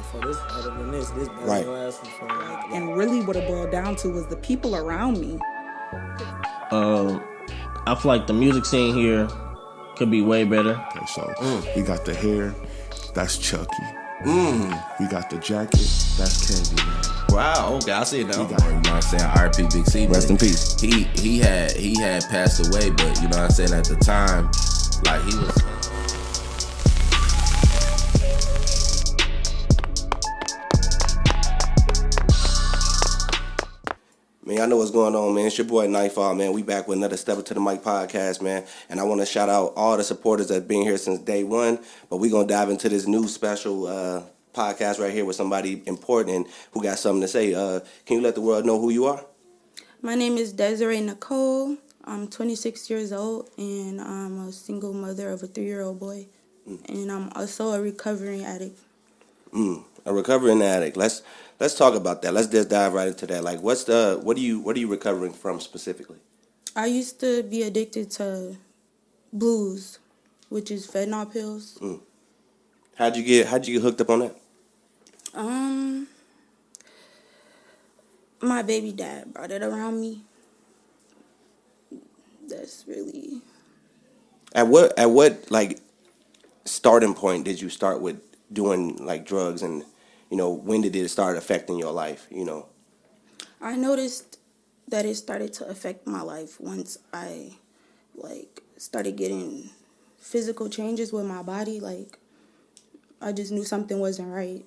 for this other than this doesn't Right. last for like. And really what it boiled down to was the people around me. I feel like the music scene here could be way better. Okay, so we got the hair, that's Chucky. We got the jacket, that's Candyman. Wow, okay, I see it now. We got, You know what I'm saying? R.P. Big C. Rest in peace. He had passed away, but you know what I'm saying, at the time, like he was. Man, y'all know what's going on, man. It's your boy Nightfall, man. We back with another Step Up to the Mic podcast, man. And I want to shout out all the supporters that have been here since day one. But we're going to dive into this new special podcast right here with somebody important who got something to say. Can you let the world know who you are? My name is Desiree Nicole. I'm 26 years old, and I'm a single mother of a 3-year-old boy. And I'm also a recovering addict. A recovering addict. Let's talk about that. Let's just dive right into that. Like, what are you recovering from specifically? I used to be addicted to blues, which is fentanyl pills. How'd you get hooked up on that? My baby dad brought it around me. That's really... At what like starting point did you start with doing like drugs, and when did it start affecting your life? I noticed that it started to affect my life once I started getting physical changes with my body. Like, I just knew something wasn't right.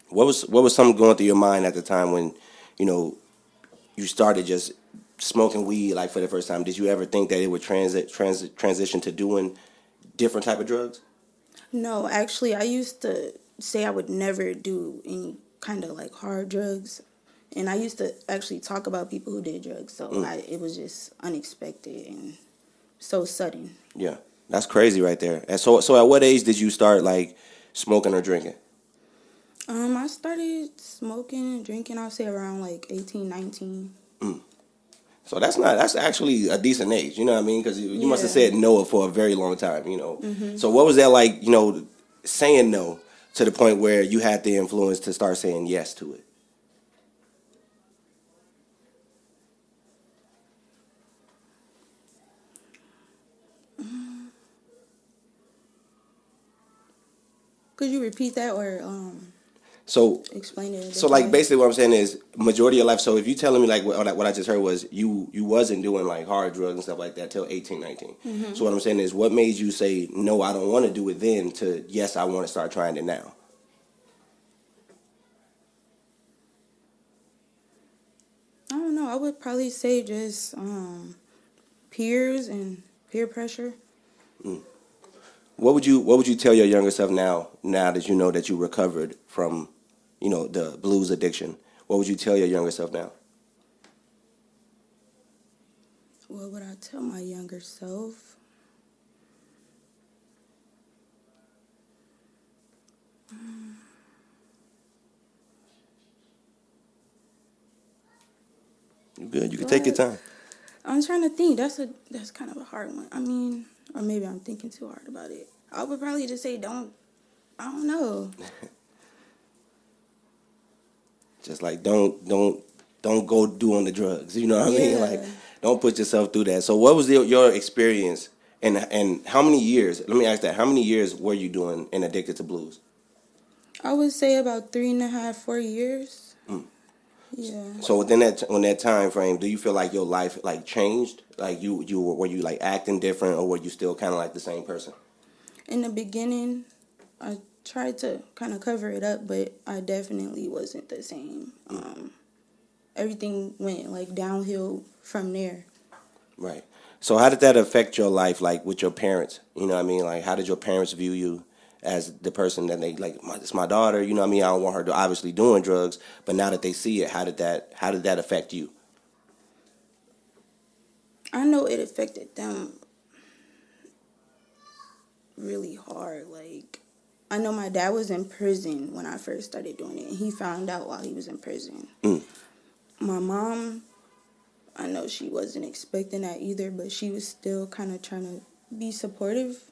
What was something going through your mind at the time when you started just smoking weed like for the first time? Did you ever think that it would transition to doing different type of drugs? No, actually, I used to say I would never do any kind of like hard drugs, and I used to actually talk about people who did drugs. So it was just unexpected and so sudden. Yeah, that's crazy right there. And so at what age did you start like smoking or drinking? I started smoking and drinking, I'll say around like 18, 19. So that's actually a decent age, you know what I mean? Because you must have said no for a very long time, So what was that like, saying no to the point where you had the influence to start saying yes to it? Could you repeat that or So explain it? So like basically what I'm saying is majority of your life. So if you telling me like what I just heard was you wasn't doing like hard drugs and stuff like that till 18, 19. So what I'm saying is what made you say no, I don't want to do it then to yes, I want to start trying it now? I don't know. I would probably say just peers and peer pressure. What would you tell your younger self now that you know that you recovered from the blues addiction? What would you tell your younger self now? What would I tell my younger self? You good? You can take your time. I'm trying to think. That's kind of a hard one. I mean, or maybe I'm thinking too hard about it. I would probably just say I don't know. Just like don't go doing the drugs. You know what I mean? Like don't put yourself through that. So what was your experience and how many years? Let me ask that. How many years were you doing and addicted to blues? I would say about 3.5, 4 years. Yeah. So within that time frame, do you feel like your life like changed? Like were you like acting different, or were you still kind of like the same person? In the beginning, I tried to kind of cover it up, but I definitely wasn't the same. Everything went like downhill from there. Right. So how did that affect your life, like with your parents? You know what I mean? Like how did your parents view you as the person that they like? It's my daughter. You know what I mean? I don't want her to obviously doing drugs, but now that they see it, how did that affect you? I know it affected them really hard. Like, I know my dad was in prison when I first started doing it, and he found out while he was in prison. My mom, I know she wasn't expecting that either, but she was still kind of trying to be supportive.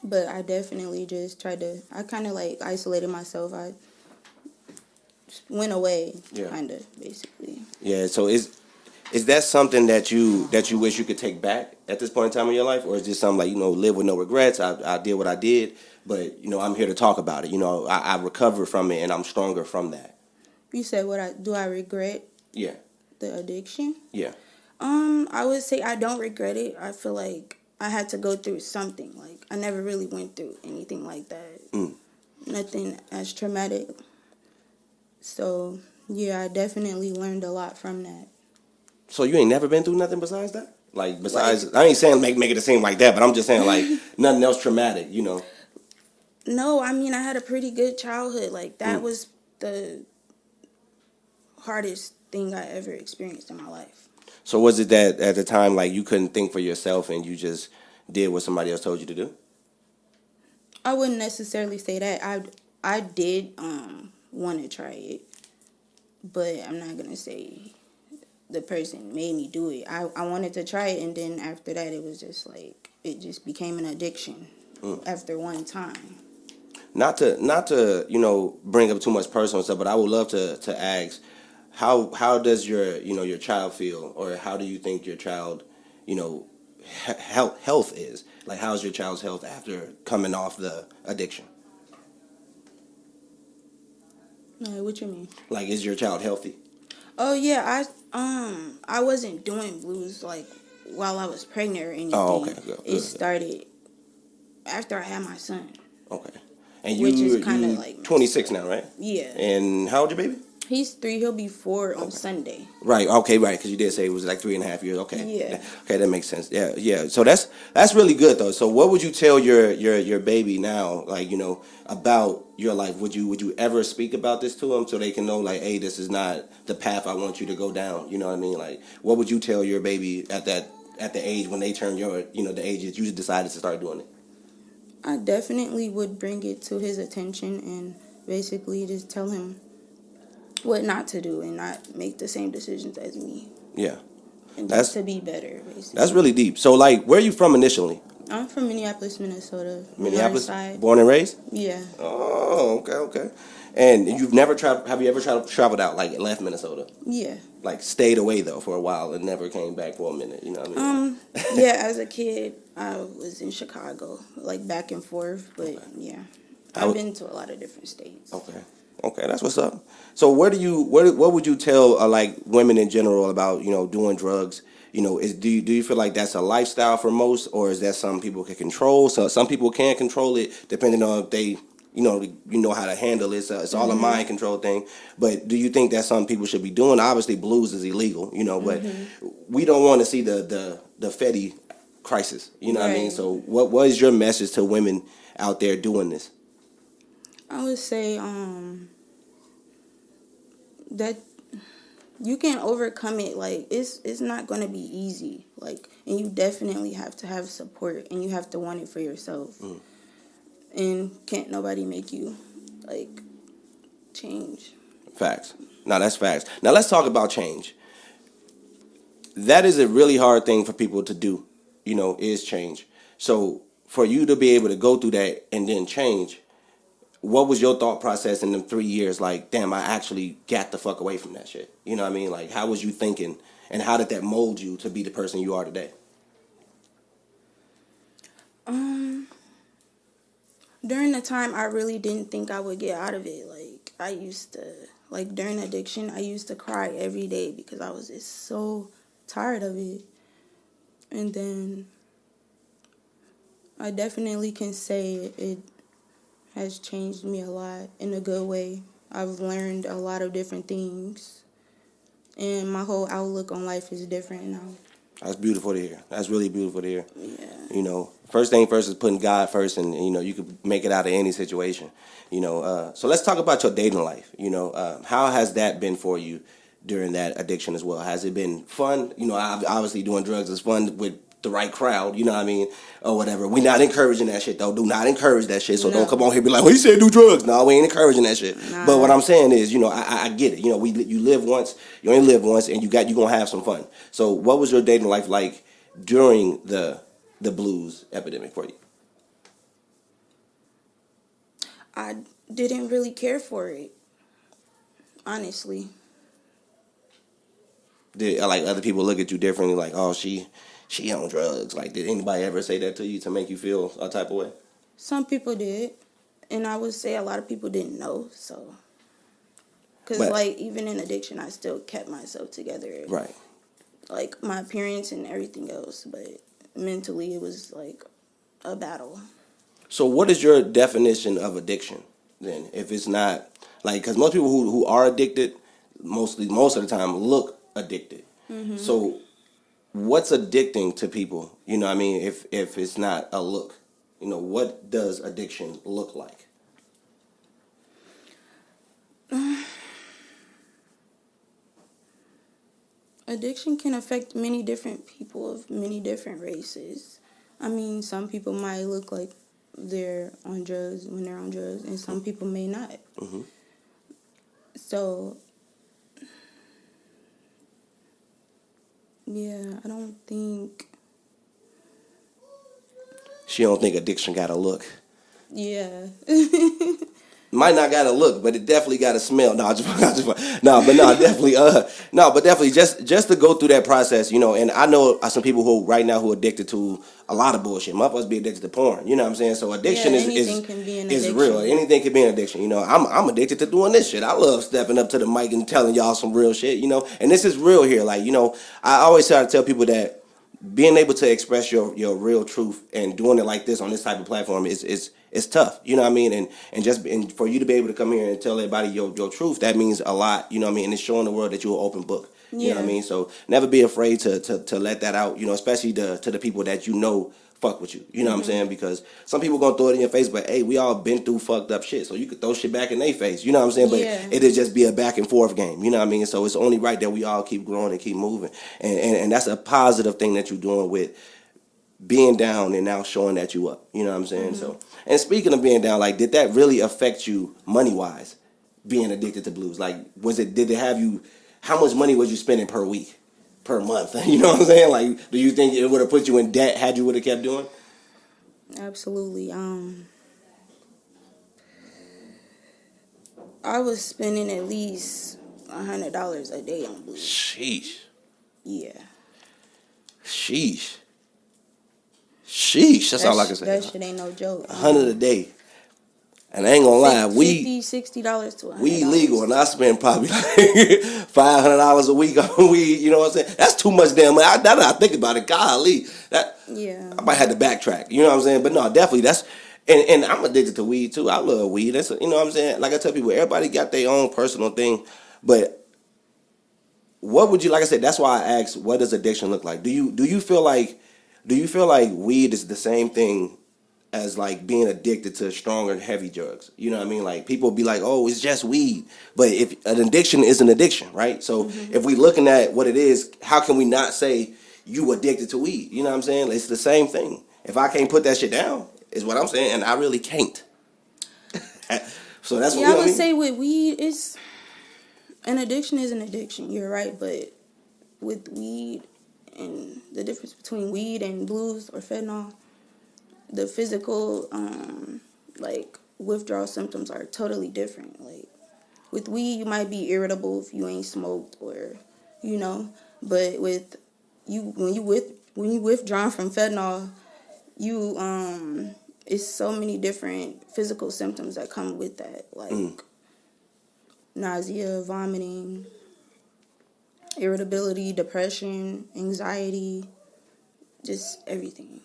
But I definitely just I kind of like isolated myself. I went away, Yeah. kind of, basically. Yeah. So is that something that you wish you could take back at this point in time in your life, or is this something like, live with no regrets? I did what I did, but I'm here to talk about it. I recovered from it and I'm stronger from that. You said do I regret Yeah. the addiction? Yeah. I would say I don't regret it. I feel like I had to go through something. Like, I never really went through anything like that. Nothing as traumatic. So, yeah, I definitely learned a lot from that. So you ain't never been through nothing besides that? Like, besides, I ain't saying make it seem like that, but I'm just saying, like, nothing else traumatic, No, I mean, I had a pretty good childhood. Like, that was the hardest thing I ever experienced in my life. So was it that at the time, like, you couldn't think for yourself and you just did what somebody else told you to do? I wouldn't necessarily say that. I did want to try it, but I'm not going to say the person made me do it. I wanted to try it, and then after that, it was just like, it just became an addiction after one time. Not to bring up too much personal stuff, but I would love to ask, how does your child feel, or how do you think your child health is? Like, how's your child's health after coming off the addiction? What you mean? Like, is your child healthy? Oh yeah, I wasn't doing blues like while I was pregnant or anything. Oh, okay. Good. It started after I had my son. Okay. And Which is you kinda like 26 now, right? Yeah. And how old your baby? He's 3. He'll be 4 on Sunday. Right. Okay. Right. Because you did say it was like 3.5 years. Okay. Yeah. Okay, that makes sense. Yeah. Yeah. So that's really good though. So what would you tell your baby now? Like, about your life. Would you ever speak about this to them so they can know, like, hey, this is not the path I want you to go down. You know what I mean? Like, what would you tell your baby at the age when they turn the age that you decided to start doing it? I definitely would bring it to his attention and basically just tell him what not to do and not make the same decisions as me. Yeah. And just to be better, basically. That's really deep. So, like, where are you from initially? I'm from Minneapolis, Minnesota. Minneapolis? Northside. Born and raised? Yeah. Oh, okay. And you've never traveled? Have you ever traveled out, like, left Minnesota? Yeah. Like, stayed away though for a while and never came back for a minute. You know what I mean? Yeah. As a kid, I was in Chicago, like back and forth. But Okay. yeah, I've been to a lot of different states. Okay, that's what's up. So, what would you tell like women in general about doing drugs? Do you feel like that's a lifestyle for most, or is that some people can control? So some people can control it depending on if they how to handle it. So it's all a mind control thing. But do you think that some people should be doing? Obviously, blues is illegal, but we don't want to see the Fetty crisis. You know what I mean? So what is your message to women out there doing this? I would say that you can overcome it. Like, it's not going to be easy. Like, and you definitely have to have support, and you have to want it for yourself. And can't nobody make you, like, change. Facts. Now, that's facts. Now, let's talk about change. That is a really hard thing for people to do, is change. So, for you to be able to go through that and then change, what was your thought process in them 3 years? Like, damn, I actually got the fuck away from that shit. You know what I mean? Like, how was you thinking, and how did that mold you to be the person you are today? During the time, I really didn't think I would get out of it. Like, I used to, like, during addiction, I used to cry every day because I was just so tired of it. And then I definitely can say it has changed me a lot in a good way. I've learned a lot of different things, and my whole outlook on life is different now. That's beautiful to hear. That's really beautiful to hear. Yeah. First thing first is putting God first, and you could make it out of any situation. So let's talk about your dating life. How has that been for you during that addiction as well? Has it been fun? Obviously doing drugs is fun with the right crowd, you know what I mean, or whatever. We not encouraging that shit though. Do not encourage that shit. So don't come on here and be like, well, he said do drugs. No, we ain't encouraging that shit. Nah. But what I'm saying is, I get it. You live once, you only live once, and you gonna have some fun. So what was your dating life like during the blues epidemic for you? I didn't really care for it, honestly. Did like other people look at you differently? Like, oh, she on drugs. Like, did anybody ever say that to you to make you feel a type of way? Some people did, and I would say a lot of people didn't know. So, because But- like even in addiction, I still kept myself together. Right. Like my appearance and everything else, but mentally it was like a battle. So what is your definition of addiction then? If it's not like, because most people who are addicted, most of the time look addicted. Mm-hmm. So what's addicting to people? You know what I mean? If it's not a look, you know, what does addiction look like? Addiction can affect many different people of many different races. I mean, some people might look like they're on drugs when they're on drugs, and some people may not. Mm-hmm. So, yeah, I don't think. She don't think addiction got a look. Yeah. Might not got a look, but it definitely got a smell. No, definitely just to go through that process, you know. And I know some people who right now who are addicted to a lot of bullshit. Motherfuckers be addicted to porn. You know what I'm saying? So addiction is can be an is addiction. real. Anything can be an addiction. You know, I'm addicted to doing this shit. I love stepping up to the mic and telling y'all some real shit. You know, and this is real here. Like, you know, I always try to tell people that being able to express your real truth and doing it like this on this type of platform is tough, you know what I mean, and for you to be able to come here and tell everybody your truth, that means a lot, you know what I mean, and it's showing the world that you're an open book, you know what I mean. So never be afraid to let that out, you know, especially to the people that you know fuck with you, you know what I'm saying, because some people gonna throw it in your face, but hey, we all been through fucked up shit, so you could throw shit back in their face, you know what I'm saying, but it'll just be a back and forth game, you know what I mean. So it's only right that we all keep growing and keep moving, and that's a positive thing that you're doing with being down and now showing that you up, you know what I'm saying. So, and speaking of being down, like, did that really affect you money wise, being addicted to blues? Like, did it have you, how much money was you spending per week, per month? You know what I'm saying? Like, do you think it would have put you in debt had you would have kept doing? Absolutely. I was spending at least $100 a day on blues. Sheesh. Yeah. Sheesh. That's all I can say. That shit ain't no joke. 100 a day. And I ain't gonna lie, $50, $60 to $100. weed legal, and I spend probably like $500 a week on weed. You know what I'm saying? That's too much damn money. Now that I think about it, golly, I might have to backtrack. You know what I'm saying? But no, definitely that's. And I'm addicted to weed too. I love weed. That's, you know what I'm saying? Like I tell people, everybody got their own personal thing. But what would you, like I said, that's why I asked, what does addiction look like? Do you feel like weed is the same thing as like being addicted to strong and heavy drugs? You know what I mean? Like, people be like, oh, it's just weed. But if an addiction is an addiction, right? So if we looking at what it is, how can we not say you addicted to weed? You know what I'm saying? It's the same thing. If I can't put that shit down, is what I'm saying, and I really can't. So that's what, you know I would what I mean? say with weed, it's an addiction is an addiction. You're right, but with weed and the difference between weed and blues or fentanyl, the physical like withdrawal symptoms are totally different. Like with weed, you might be irritable if you ain't smoked, or you know, but with you when you withdrawn from fentanyl, you it's so many different physical symptoms that come with that, like nausea, vomiting, irritability, depression, anxiety, just everything.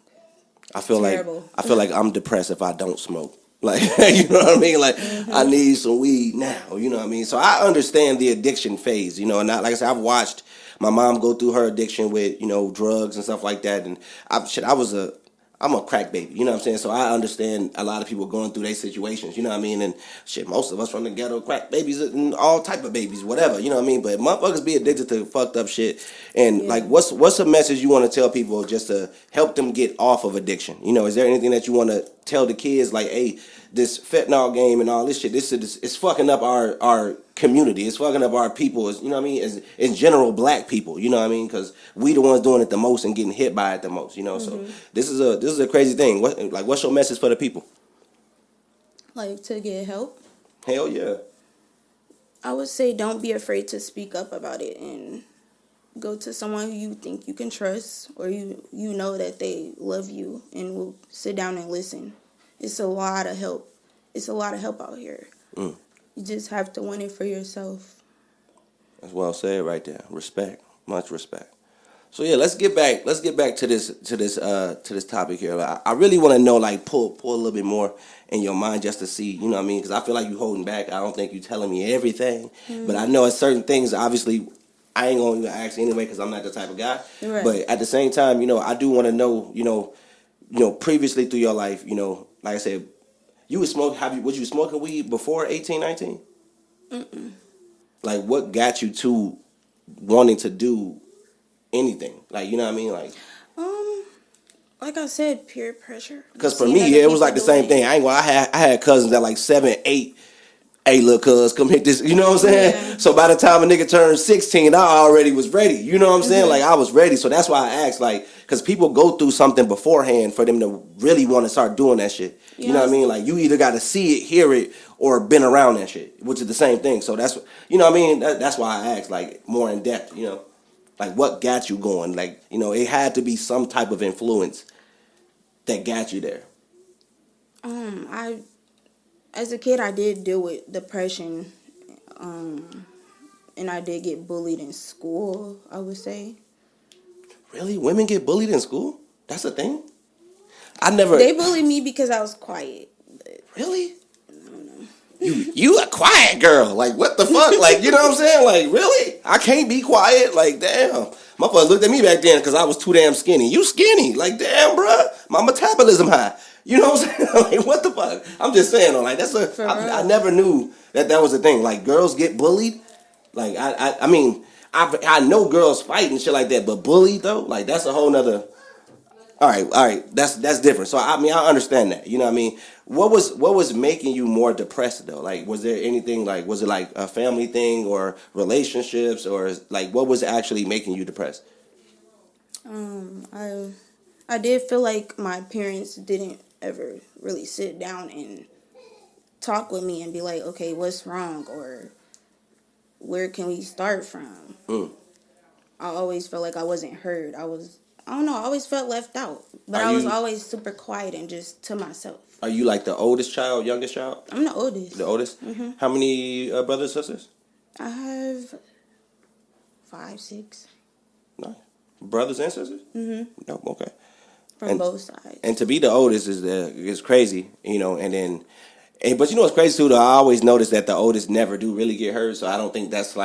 I feel Terrible. like I'm depressed if I don't smoke. Like, you know what I mean? Like, I need some weed now, you know what I mean? So I understand the addiction phase, you know, and like I said, I've watched my mom go through her addiction with, you know, drugs and stuff like that, and I'm a crack baby, you know what I'm saying? So I understand a lot of people going through their situations, you know what I mean? And shit, most of us from the ghetto, crack babies and all type of babies, whatever, you know what I mean? But motherfuckers be addicted to fucked up shit. And like, what's a message you want to tell people just to help them get off of addiction? You know, is there anything that you want to tell the kids, like, hey, this fentanyl game and all this shit, it's fucking up our community. It's fucking up our people, you know what I mean? As in general, black people, you know what I mean? Because we the ones doing it the most and getting hit by it the most, you know? So this is a crazy thing. What's your message for the people? like to get help, Hell yeah. I would say don't be afraid to speak up about it and go to someone who you think you can trust, or you know that they love you and will sit down and listen. It's a lot of help. It's a lot of help out here. You just have to want it for yourself. That's well said right there. Respect. Much respect. So yeah, let's get back to this topic here. I really want to know, like, pull a little bit more in your mind just to see, you know what I mean? Because I feel like you holding back. I don't think you telling me everything, but I know at certain things, obviously, I ain't gonna even ask anyway because I'm not the type of guy. Right. But at the same time, you know, I do want to know, you know, previously through your life, you know, like I said, you was was you smoking weed before 18, 19? Mm-mm. Like, what got you to wanting to do anything? Like, you know what I mean? Like I said, peer pressure. Because for Seeing me, other yeah, it was like the people same doing thing. I ain't gonna, I had cousins that like 7, 8. Hey, look, cuz, come hit this. You know what I'm saying? Yeah. So by the time a nigga turned 16, I already was ready. You know what I'm saying? Like, I was ready. So that's why I asked, like, because people go through something beforehand for them to really want to start doing that shit. You know what I mean? Like, you either got to see it, hear it, or been around that shit, which is the same thing. So that's, you know what I mean? That's why I asked, like, more in depth, you know? Like, what got you going? Like, you know, it had to be some type of influence that got you there. As a kid, I did deal with depression, and I did get bullied in school, I would say. Really? Women get bullied in school? That's a thing? I never... They bullied me because I was quiet. Really? You a quiet girl. Like, what the fuck? Like, you know what I'm saying? Like, really? I can't be quiet? Like, damn. Motherfucker looked at me back then because I was too damn skinny. You skinny. Like, damn, bruh. My metabolism high. You know what I'm saying? Like, what the fuck? I'm just saying, though. Like, that's I never knew that was a thing. Like, girls get bullied. Like, I mean, I know girls fight and shit like that, but bullied, though? Like, that's a whole nother... All right, that's different. So I mean, I understand that. You know what I mean? What was making you more depressed though? Like, was there anything, like, was it like a family thing or relationships, or like what was actually making you depressed? I did feel like my parents didn't ever really sit down and talk with me and be like, okay, what's wrong, or where can we start from? I always felt like I wasn't heard. I don't know, I always felt left out. But I was always super quiet and just to myself. Are you like the oldest child, youngest child? I'm the oldest. The oldest? Mm-hmm. How many brothers and sisters? I have 5, 6. Nice. Brothers and sisters? Mm-hmm. No, okay. From both sides. And to be the oldest is crazy, you know, but you know what's crazy too, though? I always notice that the oldest never do really get hurt, so I don't think that's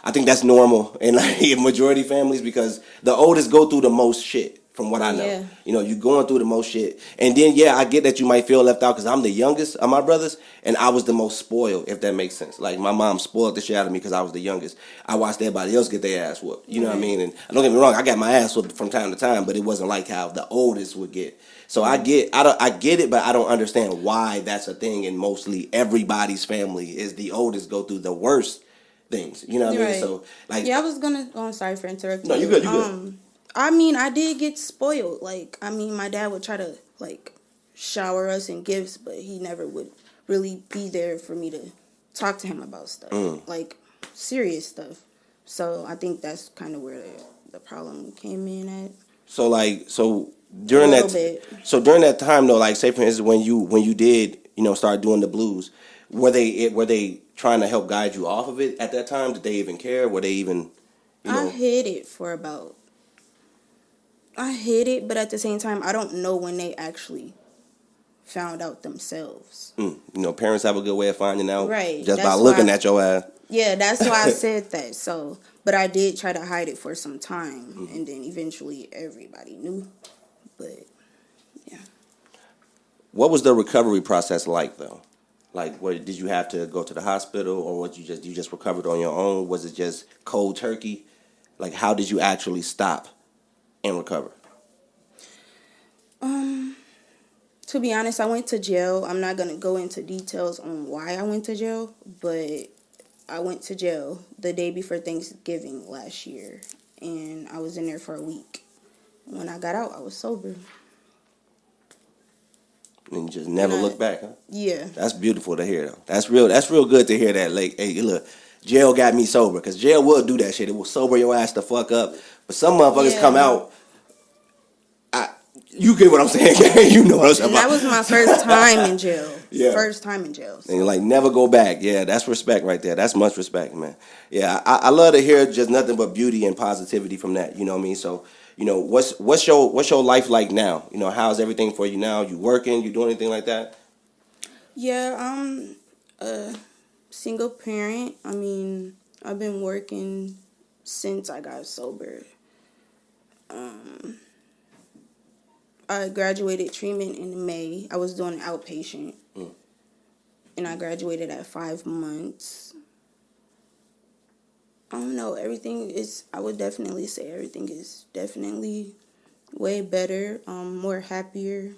I think that's normal in like majority families because the oldest go through the most shit from what I know. Yeah. You know, you're going through the most shit. And then, yeah, I get that you might feel left out because I'm the youngest of my brothers and I was the most spoiled, if that makes sense. Like, my mom spoiled the shit out of me because I was the youngest. I watched everybody else get their ass whooped. You know what I mean? And don't get me wrong, I got my ass whooped from time to time, but it wasn't like how the oldest would get. So I get it, but I don't understand why that's a thing in mostly everybody's family is the oldest go through the worst things. You know what I mean? So, like... Yeah, I was gonna... Oh, I'm sorry for interrupting. No, you good, you good. I mean, I did get spoiled. Like, I mean, my dad would try to, like, shower us in gifts, but he never would really be there for me to talk to him about stuff. Like, serious stuff. So, I think that's kind of where the problem came in at. So, like, during that time, though, like, say, for instance, when you did, you know, start doing the blues, were they trying to help guide you off of it at that time? Did they even care? Were they even, you know? I hid it, but at the same time, I don't know when they actually found out themselves. You know, parents have a good way of finding out. Right. Just by looking at your ass. Yeah, that's why I said that. So, but I did try to hide it for some time, and then eventually everybody knew. But, yeah. What was the recovery process like, though? Like, did you have to go to the hospital, or you just recovered on your own? Was it just cold turkey? Like, how did you actually stop and recover? To be honest, I went to jail. I'm not going to go into details on why I went to jail, but I went to jail the day before Thanksgiving last year, and I was in there for a week. When I got out, I was sober. And you just never look back, huh? Yeah. That's beautiful to hear, though. That's real good to hear that. Like, hey, look, jail got me sober. Because jail will do that shit. It will sober your ass the fuck up. But some motherfuckers come out. You get what I'm saying? You know what I'm saying? And that was my first time in jail. Yeah. First time in jail. So. And like, never go back. Yeah, that's respect right there. That's much respect, man. Yeah, I love to hear just nothing but beauty and positivity from that. You know what I mean? So, you know, what's your life like now? You know, how's everything for you now? You working? You doing anything like that? Yeah, I'm a single parent. I mean, I've been working since I got sober. I graduated treatment in May. I was doing outpatient. And I graduated at 5 months. I don't know, I would definitely say everything is definitely way better, more happier.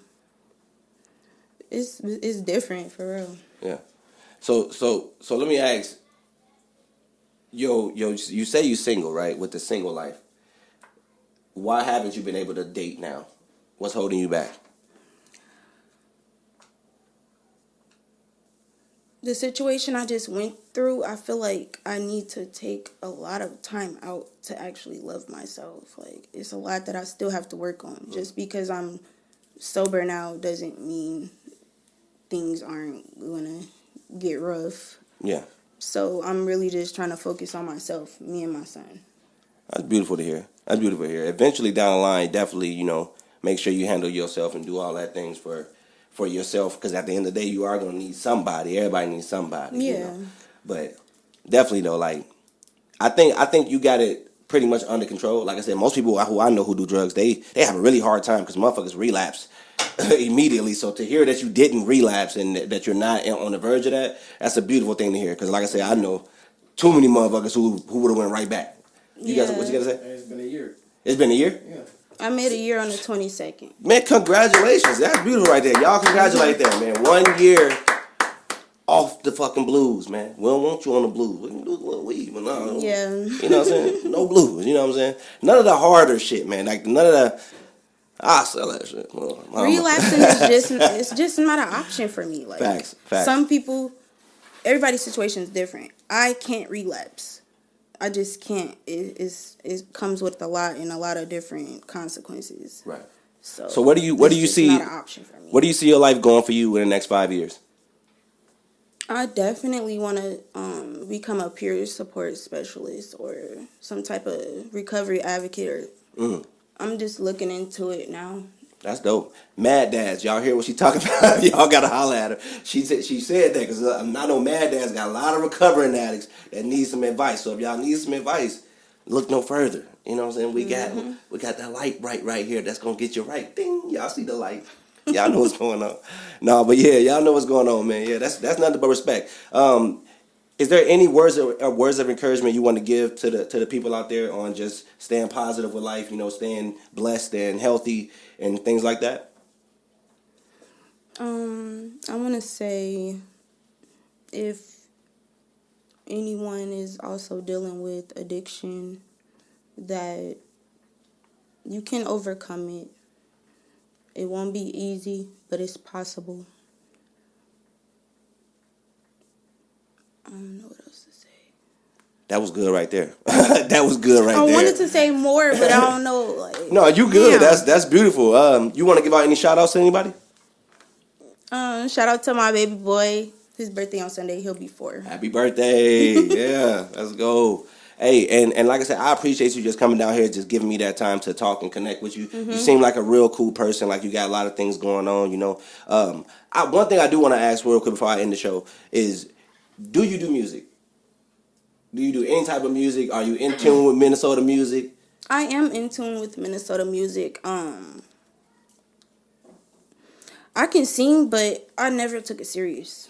It's different for real. Yeah. So let me ask. You say you single, right? With the single life. Why haven't you been able to date now? What's holding you back? The situation I just went through, I feel like I need to take a lot of time out to actually love myself. Like, it's a lot that I still have to work on. Just because I'm sober now doesn't mean things aren't gonna get rough. Yeah. So I'm really just trying to focus on myself, me and my son. That's beautiful to hear. Eventually down the line, definitely, you know, make sure you handle yourself and do all that things for yourself, because at the end of the day, you are going to need somebody. Everybody needs somebody. Yeah. You know? But definitely, though, like, I think you got it pretty much under control. Like I said, most people who I know who do drugs, they have a really hard time because motherfuckers relapse immediately. So to hear that you didn't relapse and that you're not on the verge of that, that's a beautiful thing to hear. Because like I said, I know too many motherfuckers who would have went right back. You guys, what you gotta say? It's been a year. It's been a year? Yeah. I made a year on the 22nd. Man, congratulations. That's beautiful right there. Y'all congratulate that, man. 1 year off the fucking blues, man. We don't want you on the blues. We can do a little weed, but no. Yeah. You know what I'm saying? No blues, you know what I'm saying? None of the harder shit, man. Like, none of the... I sell that shit. Well, Relapsing it's just not an option for me. Like, Facts. Some people, everybody's situation is different. I can't relapse. I just can't. It comes with a lot of different consequences. Right. So where do you see? Not an option for me. Where do you see your life going for you in the next 5 years? I definitely want to become a peer support specialist or some type of recovery advocate. I'm just looking into it now. That's dope. Mad Dads, y'all hear what she talking about? Y'all gotta holler at her. She said that because I know Mad Dads got a lot of recovering addicts that need some advice. So if y'all need some advice, look no further. You know what I'm saying? We got that light right here that's gonna get you right. Ding! Y'all see the light? Y'all know what's going on. No, but yeah, y'all know what's going on, man. Yeah, that's nothing but respect. Is there any words of encouragement you want to give to the people out there on just staying positive with life, you know, staying blessed and healthy and things like that? I want to say if anyone is also dealing with addiction, that you can overcome it. It won't be easy, but it's possible. I don't know what else to say. That was good right there. That was good right there. I wanted to say more, but I don't know. Like, no, you good. Yeah. That's beautiful. You want to give out any shout outs to anybody? Shout out to my baby boy. His birthday on Sunday. He'll be 4. Happy birthday. Yeah, let's go. Hey, and like I said, I appreciate you just coming down here, just giving me that time to talk and connect with you. You seem like a real cool person. Like, you got a lot of things going on, you know. One thing I do want to ask real quick before I end the show is, do you do music? Do you do any type of music? Are you in tune with Minnesota music? I am in tune with Minnesota music. I can sing, but I never took it serious.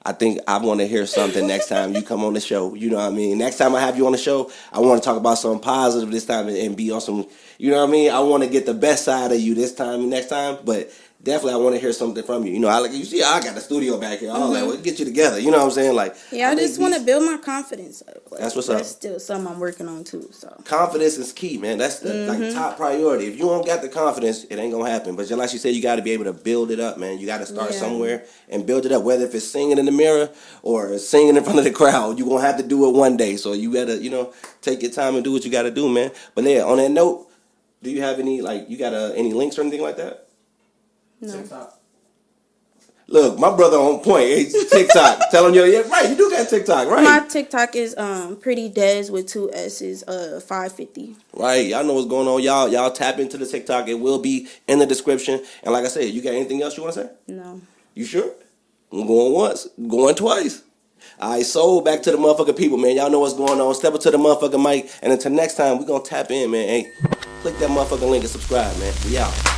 I think I want to hear something next time you come on the show. You know what I mean? Next time I have you on the show, I want to talk about something positive this time and be on some, you know what I mean? I want to get the best side of you this time and next time. But definitely I want to hear something from you. You know, you see, I got the studio back here. All that, we'll get you together. You know what I'm saying? Like, Yeah, I just want to build my confidence up. Like, that's what's up. That's still something I'm working on too. So confidence is key, man. That's the like top priority. If you don't got the confidence, it ain't gonna happen. But just like you said, you got to be able to build it up, man. You got to start somewhere and build it up. Whether if it's singing in the mirror or singing in front of the crowd, you gonna have to do it one day. So you gotta, take your time and do what you gotta do, man. But yeah, on that note, do you have any any links or anything like that? no. TikTok. Look, my brother on point. It's TikTok. Tell him right. You do got TikTok, right? My TikTok is Pretty Des with 2 S's 550. Right. Y'all know what's going on. Y'all tap into the TikTok. It will be in the description. And like I said, you got anything else you want to say? No. You sure? I'm going once, going twice. All right, so back to the motherfucking people, man. Y'all know what's going on. Step up to the motherfucking mic. And until next time, we going to tap in, man. Hey, click that motherfucking link and subscribe, man. We out.